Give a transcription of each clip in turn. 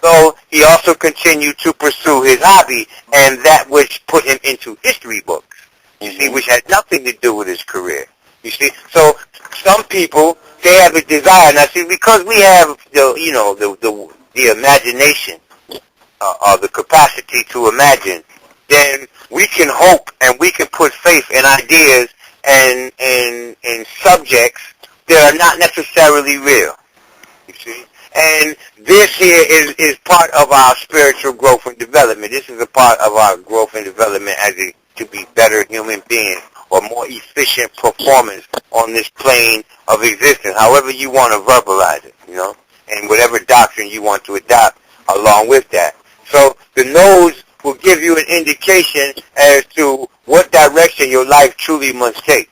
So he also continued to pursue his hobby and that which put him into history books, you see, which had nothing to do with his career. You see, so some people, they have a desire. Now, see, because we have the imagination, the capacity to imagine, then we can hope and we can put faith in ideas and in subjects that are not necessarily real. You see, and this here is part of our spiritual growth and development. This is a part of our growth and development to be better human beings or more efficient performance on this plane of existence, however you want to verbalize it, and whatever doctrine you want to adopt along with that. So the nose will give you an indication as to what direction your life truly must take.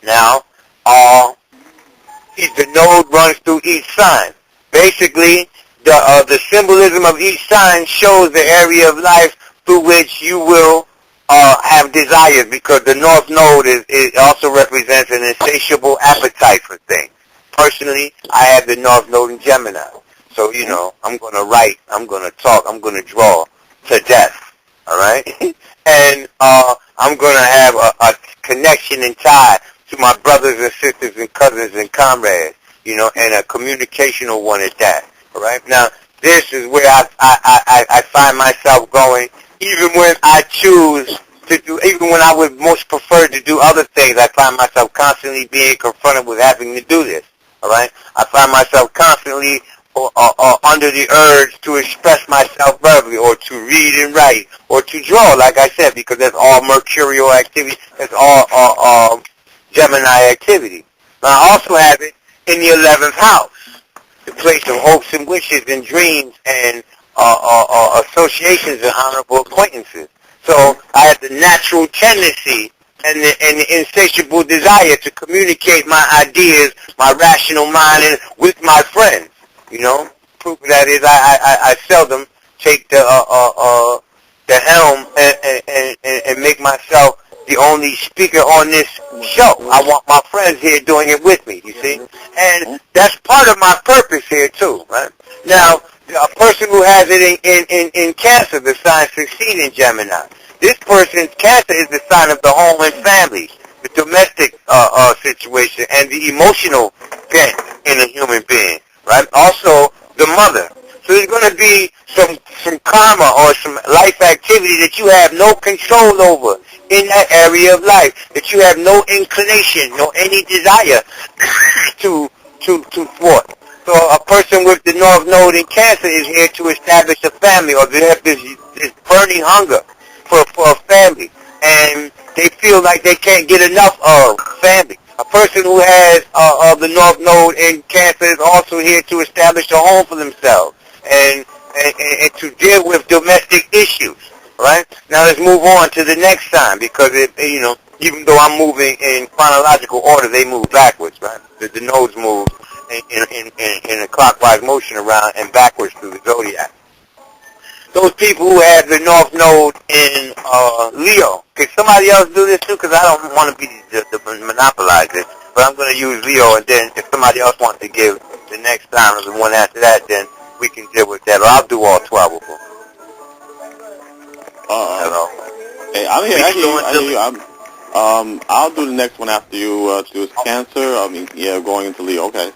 Now, the node runs through each sign. Basically, the symbolism of each sign shows the area of life through which you will have desires, because the north node is also represents an insatiable appetite for things. Personally, I have the north node in Gemini. So, I'm going to write, I'm going to talk, I'm going to draw to death, all right? And I'm going to have a connection and tie to my brothers and sisters and cousins and comrades, and a communicational one at that, all right? Now, this is where I find myself going, even when I choose to do, even when I would most prefer to do other things, I find myself constantly being confronted with having to do this, all right? I find myself constantly under the urge to express myself verbally, or to read and write, or to draw, like I said, because that's all mercurial activity, that's all Gemini activity. Now, I also have it in the 11th house, the place of hopes and wishes and dreams and associations and honorable acquaintances. So I have the natural tendency and the insatiable desire to communicate my ideas, my rational mind, with my friends. Proof of that is I seldom take the helm and make myself the only speaker on this show. I want my friends here doing it with me, you see? And that's part of my purpose here too, right? Now, a person who has it in Cancer, the sign 16 in Gemini. This person's Cancer is the sign of the home and family, the domestic situation, and the emotional bent in a human being, right? Also, the mother. So there's going to be some karma or some life activity that you have no control over in that area of life, that you have no inclination, no any desire to thwart. So a person with the North Node in Cancer is here to establish a family, or they have this burning hunger for a family, and they feel like they can't get enough of family. A person who has the North Node in Cancer is also here to establish a home for themselves and to deal with domestic issues. Right? Now let's move on to the next sign, because even though I'm moving in chronological order, they move backwards, right? The nodes move in a clockwise motion around and backwards through the zodiac. Those people who have the North Node in Leo, can somebody else do this too? Because I don't want to be the monopolize it, but I'm going to use Leo, and then if somebody else wants to give the next sign or the one after that, then we can deal with that, or I'll do all 12 of them. Hello. Hey, I'm here. I hear you. I'll do the next one after you. Do Cancer. Going into Leo. Okay.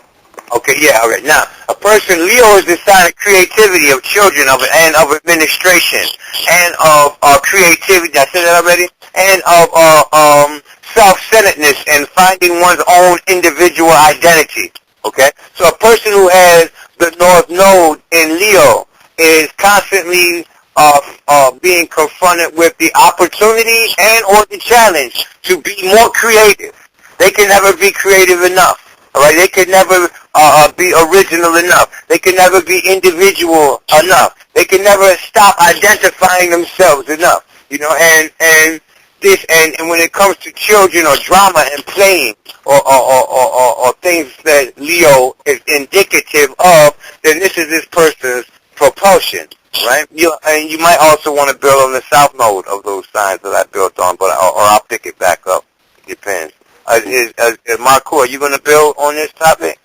Okay, yeah, all right. Now, a person, Leo is the sign of creativity, of children, and of administration, and of creativity, I said that already, and of self-centeredness and finding one's own individual identity, okay? So a person who has the North Node in Leo is constantly being confronted with the opportunity and or the challenge to be more creative. They can never be creative enough. All right, they can never be original enough. They can never be individual enough. They can never stop identifying themselves enough. And when it comes to children or drama and playing or things that Leo is indicative of, then this is this person's propulsion. Right? And you might also want to build on the south node of those signs that I built on, or I'll pick it back up. It depends. MARKHU, are you going to build on this topic?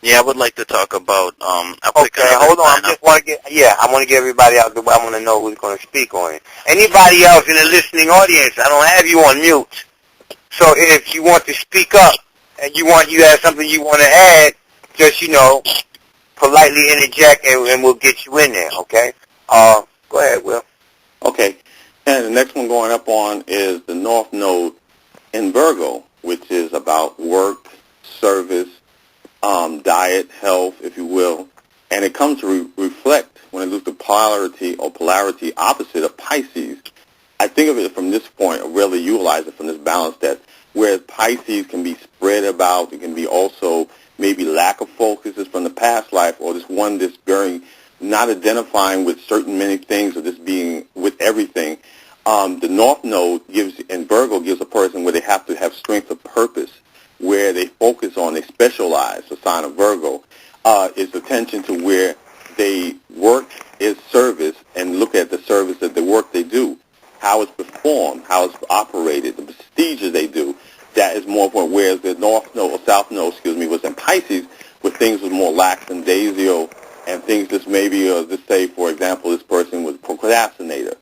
Yeah, I would like to talk about. Okay, hold on. I want to get everybody out the way. I want to know who's going to speak on it. Anybody else in the listening audience, I don't have you on mute. So if you want to speak up and you have something you want to add, just, politely interject and we'll get you in there, okay? Go ahead, Will. Okay. And the next one going up on is the North Node in Virgo, which is about work, service, diet, health, if you will. And it comes to reflect when it looks at polarity opposite of Pisces. I think of it from this point, or really utilize it from this balance that whereas Pisces can be spread about, it can be also maybe lack of focus is from the past life, or this one that's very not identifying with certain many things, or just being with everything. The North Node in Virgo gives a person where they have to have strength of purpose, where they focus on, they specialize, the sign of Virgo, is attention to where they work is service and look at the service of the work they do, how it's performed, how it's operated, the procedures they do. That is more important, whereas the North Node, or South Node, was in Pisces, where things was more lax and daisio, and things just maybe, just say, for example, this person was a procrastinator.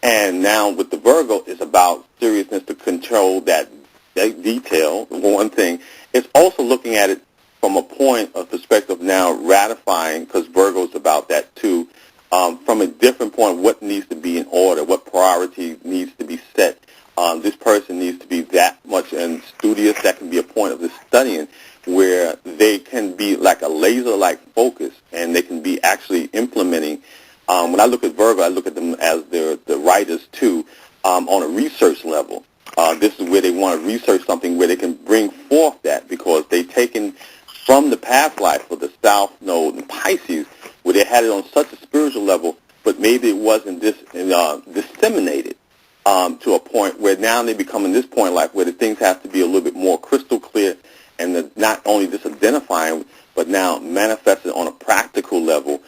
And now with the Virgo, it's about seriousness to control that detail, one thing. It's also looking at it from a point of perspective now, ratifying, because Virgo is about that too, from a different point, what needs to be in order, what priority needs to be set. This person needs to be that much and studious. That can be a point of the studying where they can be like a laser-like focus, and they can be actually implementing. When I look at Virgo, I look at them as the writers too, on a research level. This is where they want to research something where they can bring forth that, because they've taken from the past life of the South Node and Pisces, where they had it on such a spiritual level, but maybe it wasn't disseminated to a point where now they become in this point in life where the things have to be a little bit more crystal clear, and not only just identifying, but now manifested on a practical level,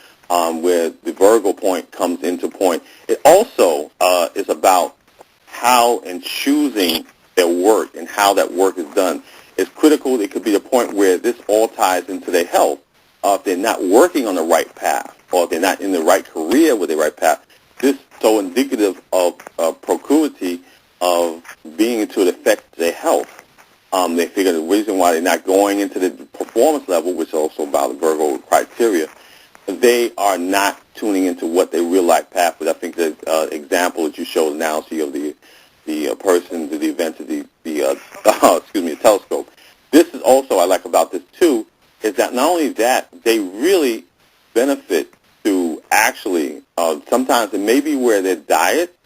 where the Virgo point comes into point. It also is about how and choosing their work and how that work is done. It's critical. It could be the point where this all ties into their health. If they're not working on the right path, or if they're not in the right career with the right path, this is so indicative of proclivity of being to affect their health. They figure the reason why they're not going into the performance level, which is also about the Virgo criteria, they are not tuning into what their real life path. But I think the example that you showed now, see, of the person to the event of the telescope. This is also I like about this too, is that not only that, they really benefit to actually sometimes it may be where their diet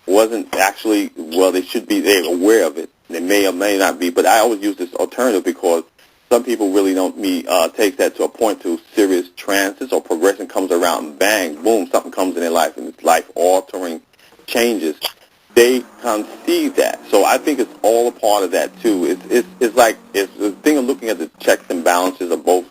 wasn't actually they should be. They're aware of it. They may or may not be, but I always use this alternative because some people really don't take that to a point to serious trances or progression comes around and bang, boom, something comes in their life and it's life-altering changes. They conceive that. So I think it's all a part of that, too. It's like it's the thing of looking at the checks and balances of both,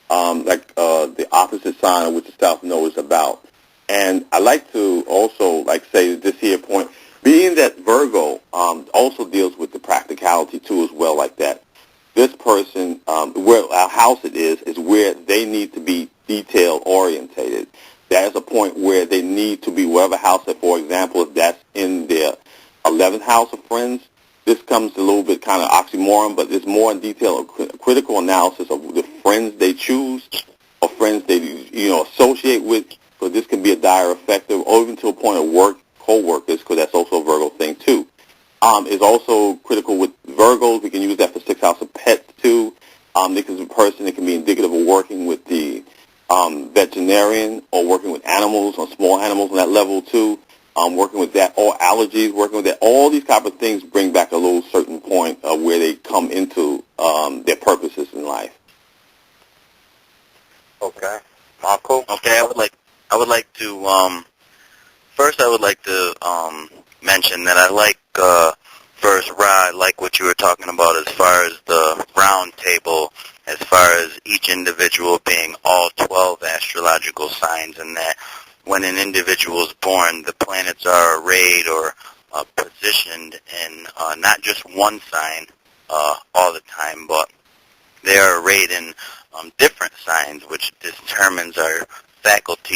the opposite sign of which the South Node is about. And I like to also, say this here point, being that Virgo also deals with the practicality, too, as well, like that. This person, where our house it is where they need to be detail-orientated. That is a point where they need to be wherever house that, for example, if that's in their 11th house of friends, this comes a little bit kind of oxymoron, but it's more in detail, a critical analysis of the friends they choose or friends they, associate with. So this can be a dire effect, or even to a point of work, co-workers, because that's also a Virgo thing, too. Is also critical with Virgos. We can use that for 6th house of pets, too. Because a person that can be indicative of working with the veterinarian or working with animals or small animals on that level, too. Working with that, or allergies, working with that. All these type of things bring back a little certain point of where they come into their purposes in life. Okay. Marco? Okay, I would like to, first I would like to mention that I like, first, Ra, I like what you were talking about as far as the round table, as far as each individual being all 12 astrological signs, and that when an individual is born, the planets are arrayed or positioned in not just one sign all the time, but they are arrayed in different signs, which determines our faculty